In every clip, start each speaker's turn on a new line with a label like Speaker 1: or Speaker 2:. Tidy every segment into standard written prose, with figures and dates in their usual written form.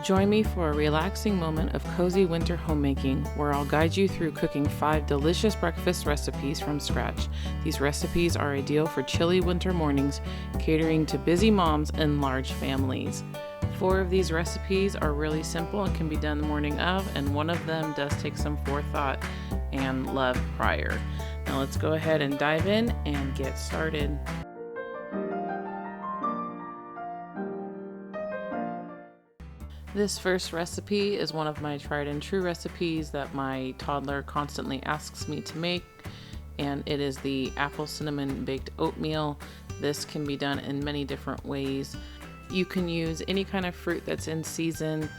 Speaker 1: Join me for a relaxing moment of cozy winter homemaking where I'll guide you through cooking 5 delicious breakfast recipes from scratch. These recipes are ideal for chilly winter mornings, catering to busy moms and large families. 4 of these recipes are really simple and can be done the morning of, and one of them does take some forethought and love prior. Now let's go ahead and dive in and get started. This first recipe is one of my tried and true recipes that my toddler constantly asks me to make, and it is the apple cinnamon baked oatmeal. This can be done in many different ways. You can use any kind of fruit that's in season,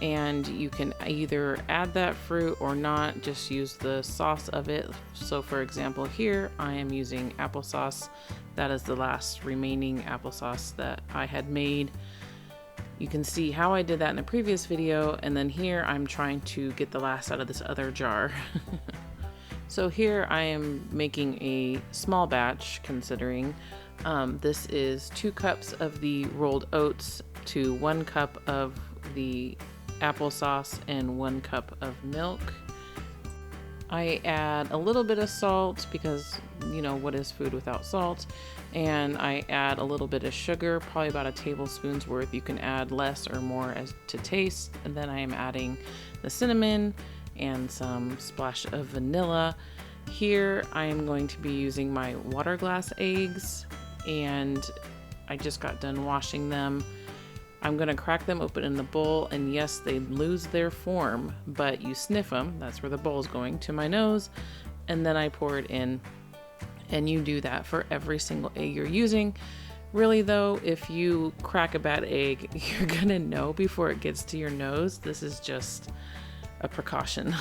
Speaker 1: and you can either add that fruit or not, just use the sauce of it. So for example, here I am using applesauce. That is the last remaining applesauce that I had made. You can see how I did that in a previous video, and then here I'm trying to get the last out of this other jar. So here I am making a small batch, considering this is 2 cups of the rolled oats to 1 cup of the applesauce and 1 cup of milk. I add a little bit of salt because, you know, what is food without salt? And I add a little bit of sugar, probably about a tablespoon's worth. You can add less or more as to taste. And then I am adding the cinnamon and some splash of vanilla. Here I am going to be using my water glass eggs, and I just got done washing them. I'm going to crack them open in the bowl, and yes, they lose their form, but you sniff them. That's where the bowl is going, to my nose, and then I pour it in. And you do that for every single egg you're using. Really though, if you crack a bad egg, you're gonna know before it gets to your nose. This is just a precaution.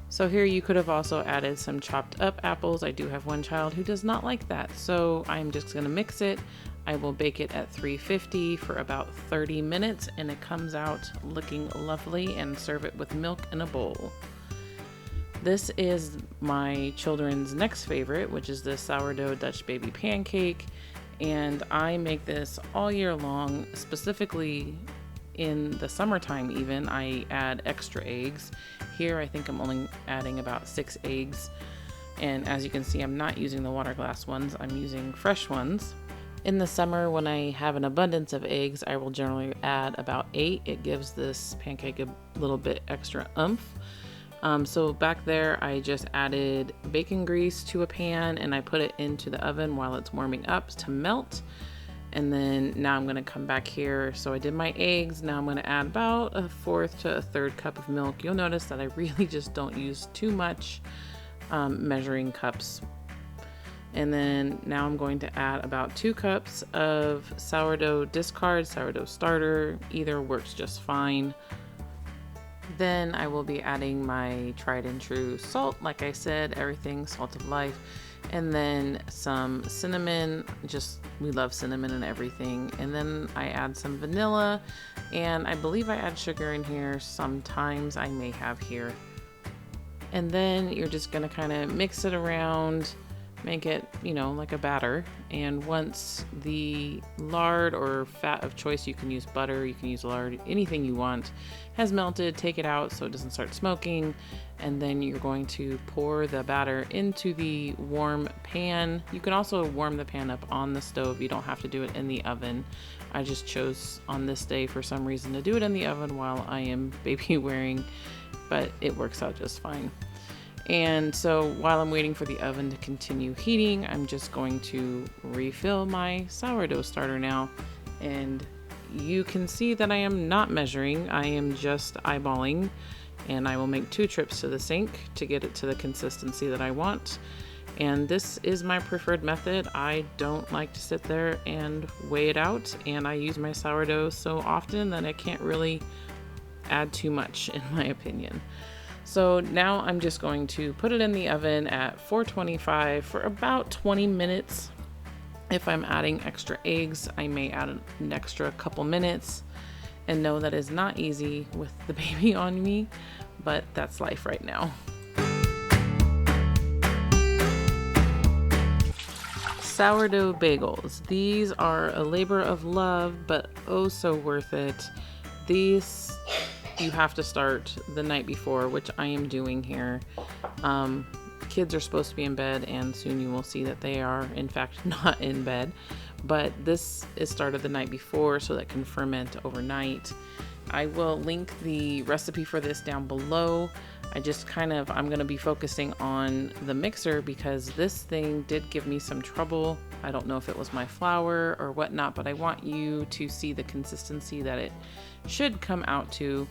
Speaker 1: So here you could have also added some chopped up apples. I do have one child who does not like that, so I'm just gonna mix it. I will bake it at 350 for about 30 minutes, and it comes out looking lovely, and serve it with milk in a bowl. This is my children's next favorite, which is the sourdough Dutch baby pancake, and I make this all year long. Specifically in the summertime even, I add extra eggs. Here I think I'm only adding about 6 eggs, and as you can see, I'm not using the water glass ones, I'm using fresh ones. In the summer, when I have an abundance of eggs, I will generally add about 8. It gives this pancake a little bit extra oomph. So back there, I just added bacon grease to a pan, and I put it into the oven while it's warming up to melt. And then now I'm gonna come back here. So I did my eggs. Now I'm gonna add about 1/4 to 1/3 cup of milk. You'll notice that I really just don't use too much measuring cups. And then now I'm going to add about 2 cups of sourdough discard, sourdough starter, either works just fine. Then I will be adding my tried and true salt, like I said, everything salt of life, and then some cinnamon, we love cinnamon and everything. And then I add some vanilla, and I believe I add sugar in here sometimes, I may have here. And then you're just gonna kind of mix it around, make it, you know, like a batter. And once the lard or fat of choice, you can use butter, you can use lard, anything you want, has melted, take it out so it doesn't start smoking. And then you're going to pour the batter into the warm pan. You can also warm the pan up on the stove. You don't have to do it in the oven. I just chose on this day for some reason to do it in the oven while I am baby wearing, but it works out just fine. And so while I'm waiting for the oven to continue heating, I'm just going to refill my sourdough starter now. And you can see that I am not measuring, I am just eyeballing, and I will make 2 trips to the sink to get it to the consistency that I want. And this is my preferred method. I don't like to sit there and weigh it out, and I use my sourdough so often that I can't really add too much, in my opinion. So now I'm just going to put it in the oven at 425 for about 20 minutes. If I'm adding extra eggs, I may add an extra couple minutes. And no, that is not easy with the baby on me, but that's life right now. Sourdough bagels. These are a labor of love, but oh so worth it. These you have to start the night before, which I am doing here. Kids are supposed to be in bed, and soon you will see that they are in fact not in bed, but this is started the night before so that can ferment overnight. I will link the recipe for this down below. I'm going to be focusing on the mixer because this thing did give me some trouble. I don't know if it was my flour or whatnot, but I want you to see the consistency that it should come out to.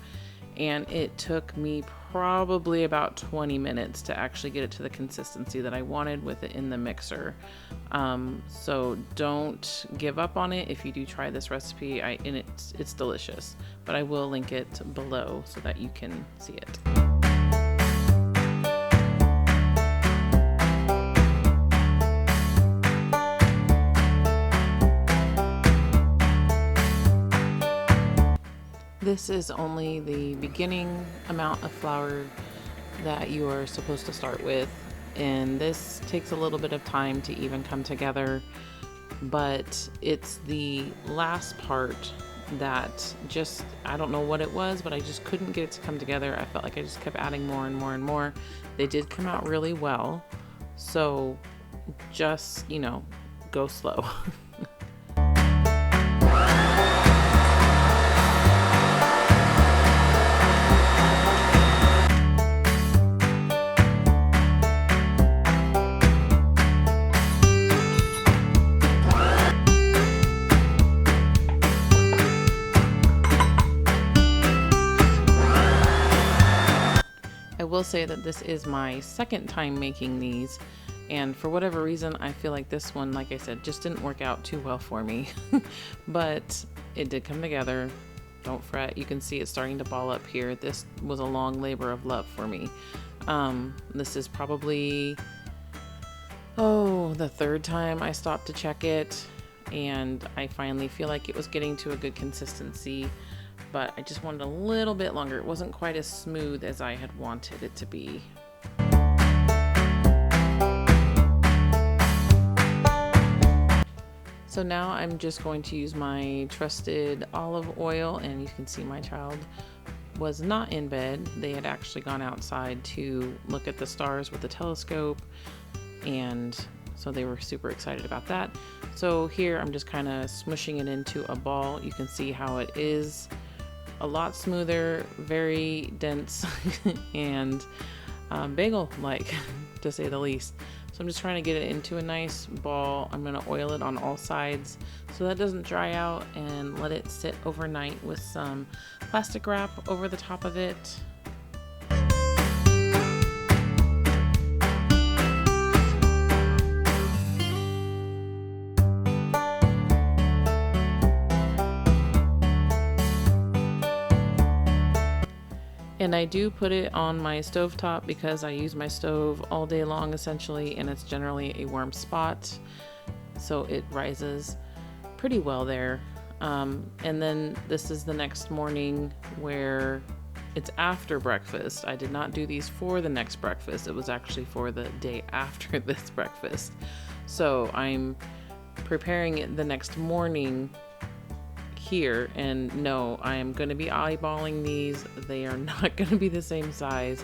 Speaker 1: And it took me probably about 20 minutes to actually get it to the consistency that I wanted with it in the mixer. So don't give up on it if you do try this recipe. And it's delicious, but I will link it below so that you can see it. This is only the beginning amount of flour that you are supposed to start with, and this takes a little bit of time to even come together, but it's the last part that just, I don't know what it was, but I just couldn't get it to come together. I felt like I just kept adding more and more and more. They did come out really well, so just, go slow. I will say that this is my second time making these, and for whatever reason I feel like this one, like I said, just didn't work out too well for me. But it did come together. Don't fret, you can see it starting to ball up here. This was a long labor of love for me. This is probably the third time I stopped to check it, and I finally feel like it was getting to a good consistency, but I just wanted a little bit longer. It wasn't quite as smooth as I had wanted it to be. So now I'm just going to use my trusted olive oil, and you can see my child was not in bed. They had actually gone outside to look at the stars with the telescope, and so they were super excited about that. So here I'm just kind of smushing it into a ball. You can see how it is a lot smoother, very dense, and bagel-like, to say the least. So I'm just trying to get it into a nice ball. I'm going to oil it on all sides so that doesn't dry out, and let it sit overnight with some plastic wrap over the top of it. And I do put it on my stovetop because I use my stove all day long essentially, and it's generally a warm spot, so it rises pretty well there. And then this is the next morning, where it's after breakfast. I did not do these for the next breakfast. It was actually for the day after this breakfast. So I'm preparing it the next morning here, and no, I am going to be eyeballing these. They are not going to be the same size.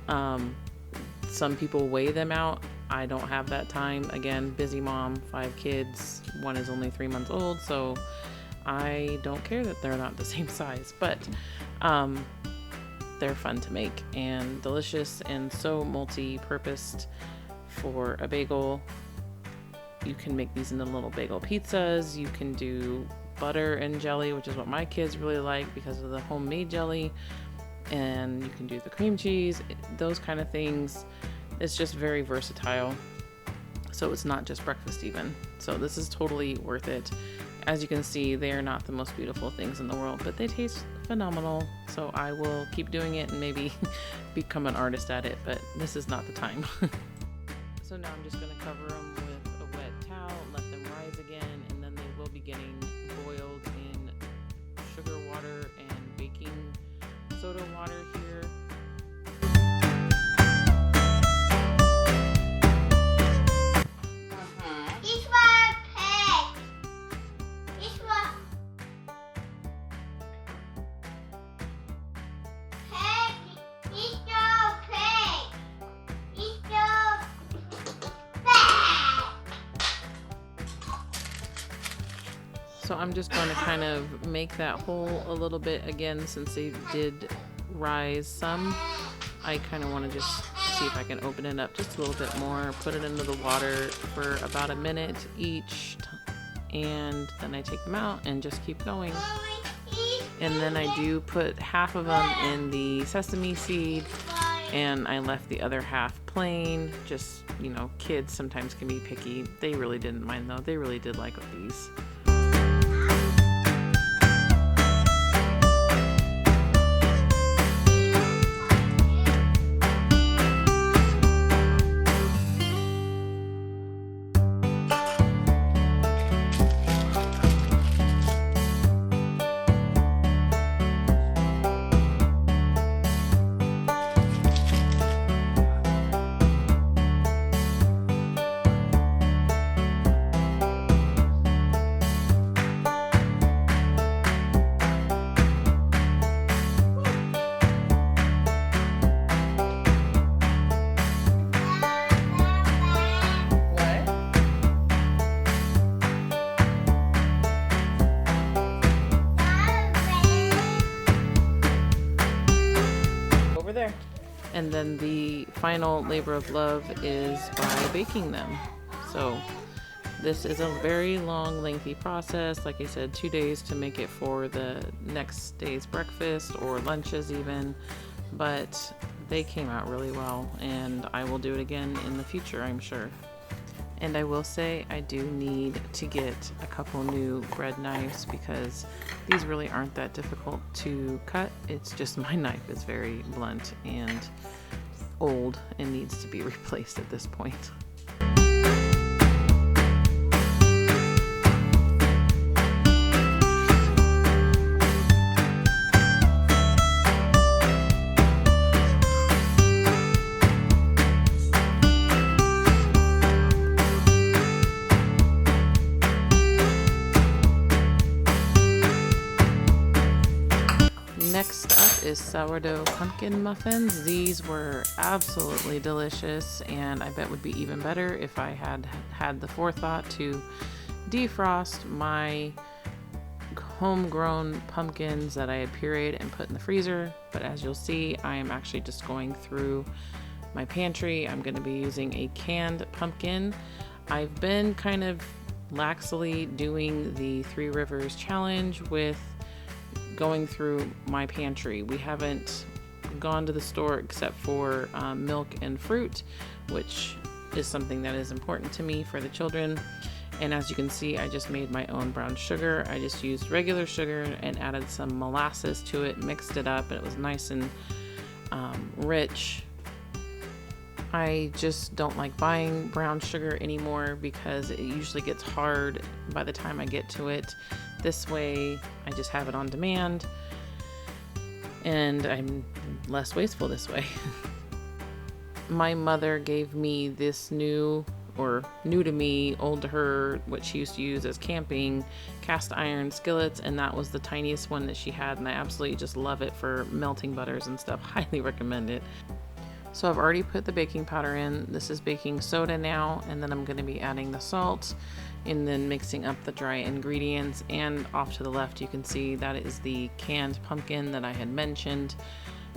Speaker 1: Some people weigh them out. I don't have that time. Again, busy mom, 5 kids, one is only 3 months old, so I don't care that they're not the same size, but they're fun to make and delicious, and so multi-purposed for a bagel. You can make these into little bagel pizzas. You can do butter and jelly, which is what my kids really like because of the homemade jelly, and you can do the cream cheese, those kind of things. It's just very versatile, so it's not just breakfast even. So this is totally worth it. As you can see, they are not the most beautiful things in the world, but they taste phenomenal, so I will keep doing it and maybe become an artist at it, but this is not the time. So now I'm just going to cover them with a wet towel, let them rise again, and then they will be getting boiled in sugar water and baking soda water here. So I'm just going to kind of make that hole a little bit again, since they did rise some. I kind of want to just see if I can open it up just a little bit more, put it into the water for about a minute each, and then I take them out and just keep going. And then I do put half of them in the sesame seed, and I left the other half plain. Just, you know, kids sometimes can be picky. They really didn't mind though. They really did like these. There. And then the final labor of love is by baking them. So this is a very long, lengthy process. Like I said, 2 days to make it for the next day's breakfast or lunches even, but they came out really well, and I will do it again in the future, I'm sure. And I will say I do need to get a couple new bread knives, because these really aren't that difficult to cut. It's just my knife is very blunt and old and needs to be replaced at this point. Next up is sourdough pumpkin muffins. These were absolutely delicious, and I bet would be even better if I had had the forethought to defrost my homegrown pumpkins that I had pureed and put in the freezer. But as you'll see, I am actually just going through my pantry. I'm going to be using a canned pumpkin. I've been kind of laxly doing the 3 Rivers challenge with going through my pantry. We haven't gone to the store except for milk and fruit, which is something that is important to me for the children. And as you can see, I just made my own brown sugar. I just used regular sugar and added some molasses to it, mixed it up, and it was nice and rich. I just don't like buying brown sugar anymore because it usually gets hard by the time I get to it. This way, I just have it on demand, and I'm less wasteful this way. My mother gave me this new to me, old to her, what she used to use as camping cast iron skillets, and that was the tiniest one that she had, and I absolutely just love it for melting butters and stuff. Highly recommend it. So I've already put the baking powder in. This is baking soda now, and then I'm going to be adding the salt and then mixing up the dry ingredients. And off to the left you can see that is the canned pumpkin that I had mentioned,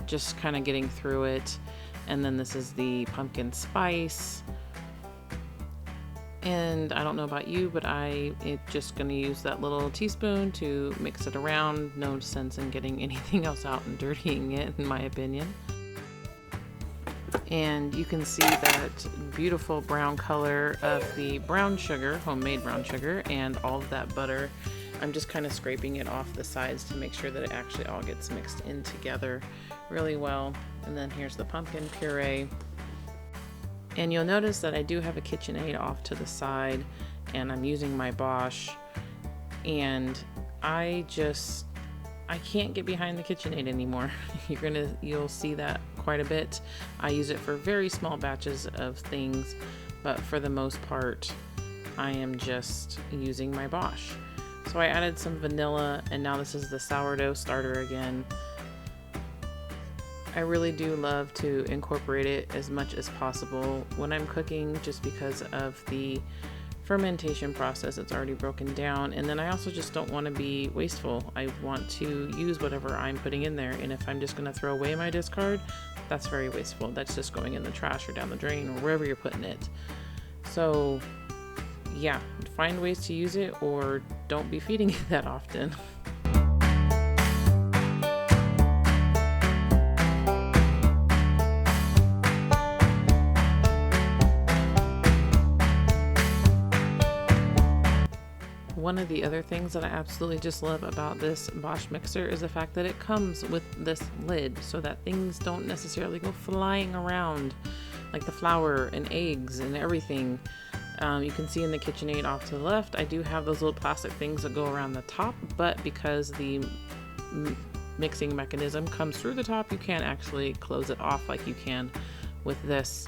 Speaker 1: just kind of getting through it. And then this is the pumpkin spice, and I don't know about you, but I'm just going to use that little teaspoon to mix it around. No sense in getting anything else out and dirtying it, in my opinion. And you can see that beautiful brown color of the brown sugar, homemade brown sugar, and all of that butter. I'm just kind of scraping it off the sides to make sure that it actually all gets mixed in together really well. And then here's the pumpkin puree. And you'll notice that I do have a KitchenAid off to the side, and I'm using my Bosch, and I can't get behind the KitchenAid anymore. You'll see that quite a bit. I use it for very small batches of things, but for the most part, I am just using my Bosch. So I added some vanilla, and now this is the sourdough starter again. I really do love to incorporate it as much as possible when I'm cooking, just because of the fermentation process. It's already broken down. And then I also just don't want to be wasteful. I want to use whatever I'm putting in there. And if I'm just going to throw away my discard, that's very wasteful. That's just going in the trash or down the drain or wherever you're putting it. So yeah, find ways to use it, or don't be feeding it that often. One of the other things that I absolutely just love about this Bosch mixer is the fact that it comes with this lid so that things don't necessarily go flying around, like the flour and eggs and everything. You can see in the KitchenAid off to the left, I do have those little plastic things that go around the top, but because the mixing mechanism comes through the top, you can't actually close it off like you can with this.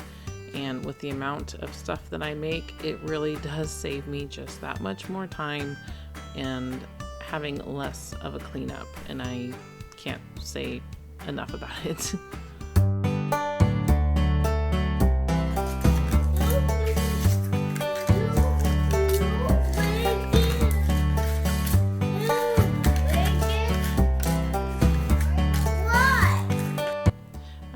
Speaker 1: And with the amount of stuff that I make, it really does save me just that much more time and having less of a cleanup. And I can't say enough about it.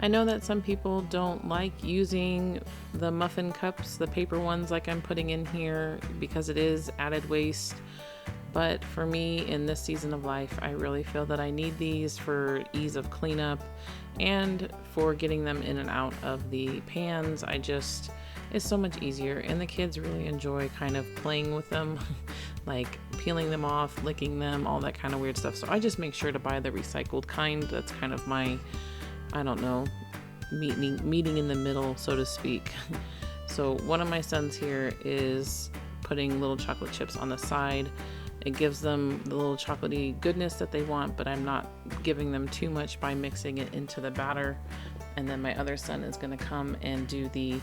Speaker 1: I know that some people don't like using the muffin cups, the paper ones like I'm putting in here, because it is added waste. But for me, in this season of life, I really feel that I need these for ease of cleanup and for getting them in and out of the pans. It's so much easier, and the kids really enjoy kind of playing with them, like peeling them off, licking them, all that kind of weird stuff. So I just make sure to buy the recycled kind. That's kind of my, I don't know, meeting in the middle, so to speak. So one of my sons here is putting little chocolate chips on the side. It gives them the little chocolatey goodness that they want, but I'm not giving them too much by mixing it into the batter. And then my other son is going to come and do the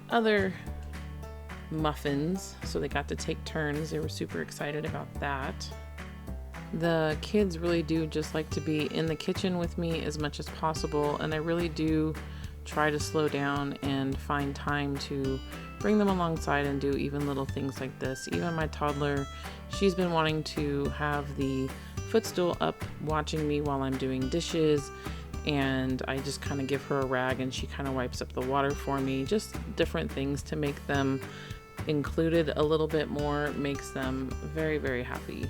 Speaker 1: other muffins. So they got to take turns. They were super excited about that. The kids really do just like to be in the kitchen with me as much as possible, and I really do try to slow down and find time to bring them alongside and do even little things like this. Even my toddler, she's been wanting to have the footstool up watching me while I'm doing dishes, and I just kind of give her a rag and she kind of wipes up the water for me. Just different things to make them included a little bit more makes them very, very happy.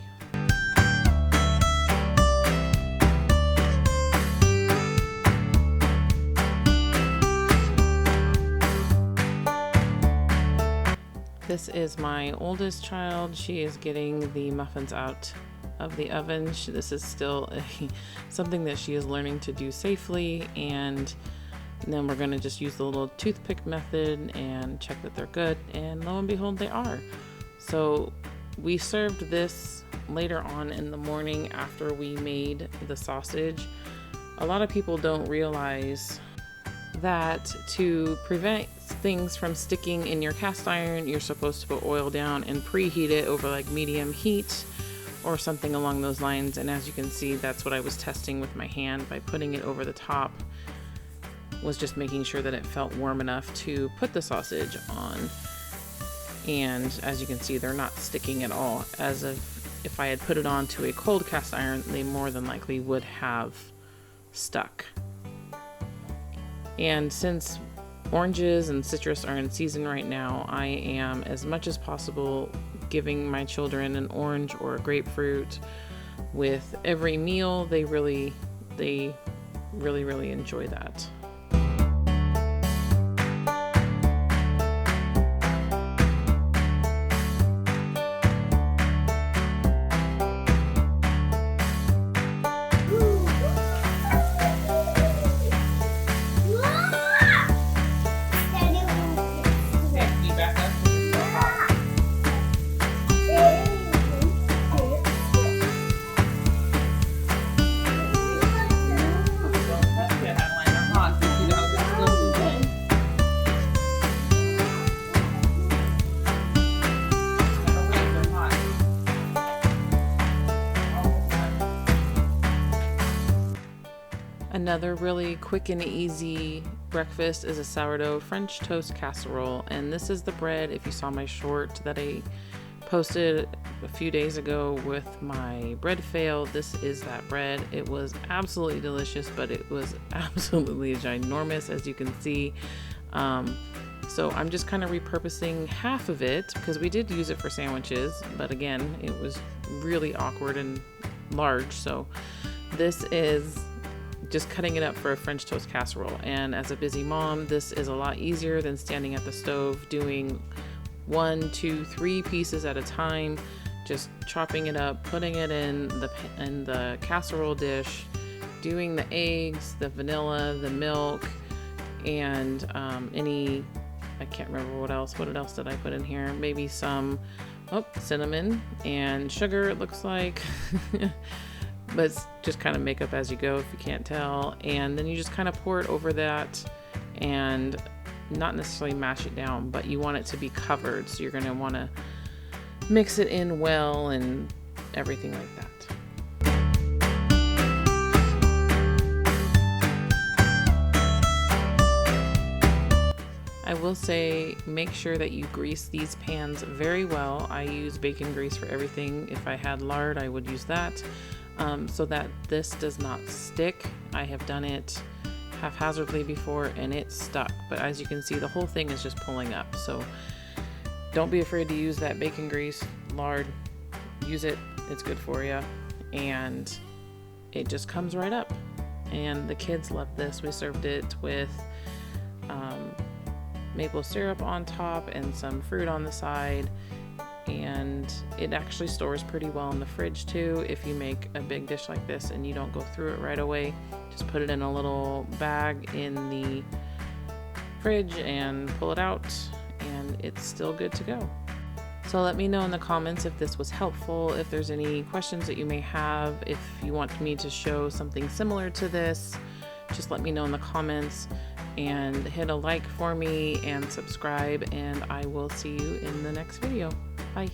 Speaker 1: This is my oldest child. She is getting the muffins out of the oven. This is still something that she is learning to do safely, and then we're going to just use the little toothpick method and check that they're good, and lo and behold, they are. So we served this later on in the morning after we made the sausage. A lot of people don't realize that to prevent things from sticking in your cast iron, you're supposed to put oil down and preheat it over like medium heat or something along those lines. And as you can see, that's what I was testing with my hand by putting it over the top, was just making sure that it felt warm enough to put the sausage on. And as you can see, they're not sticking at all. As if I had put it onto a cold cast iron, they more than likely would have stuck. And since oranges and citrus are in season right now, I am, as much as possible, giving my children an orange or a grapefruit with every meal. They really enjoy that.
Speaker 2: Hot.
Speaker 1: Another really quick and easy breakfast is a sourdough French toast casserole. And this is the bread, if you saw my short that I posted a few days ago with my bread fail, this is that bread. It was absolutely delicious, but it was absolutely ginormous, as you can see. So I'm just kind of repurposing half of it because we did use it for sandwiches, but again, it was really awkward and large. So this is just cutting it up for a French toast casserole. And as a busy mom, this is a lot easier than standing at the stove doing 1, 2, 3 pieces at a time, just chopping it up, putting it in the casserole dish, doing the eggs, the vanilla, the milk, and I can't remember what else did I put in here? Maybe some cinnamon and sugar, it looks like. But it's just kind of make up as you go if you can't tell. And then you just kind of pour it over that and not necessarily mash it down, but you want it to be covered. So you're going to want to mix it in well and everything like that. I will say, make sure that you grease these pans very well. I use bacon grease for everything. If I had lard, I would use that, so that this does not stick. I have done it haphazardly before and it stuck, but as you can see, the whole thing is just pulling up. So don't be afraid to use that bacon grease, lard, use it, it's good for you, and it just comes right up. And the kids love this. We served it with maple syrup on top and some fruit on the side, and it actually stores pretty well in the fridge too. If you make a big dish like this and you don't go through it right away, just put it in a little bag in the fridge and pull it out, and it's still good to go. So let me know in the comments if this was helpful, if there's any questions that you may have, if you want me to show something similar to this, just let me know in the comments, and hit a like for me and subscribe, and I will see you in the next video. Bye.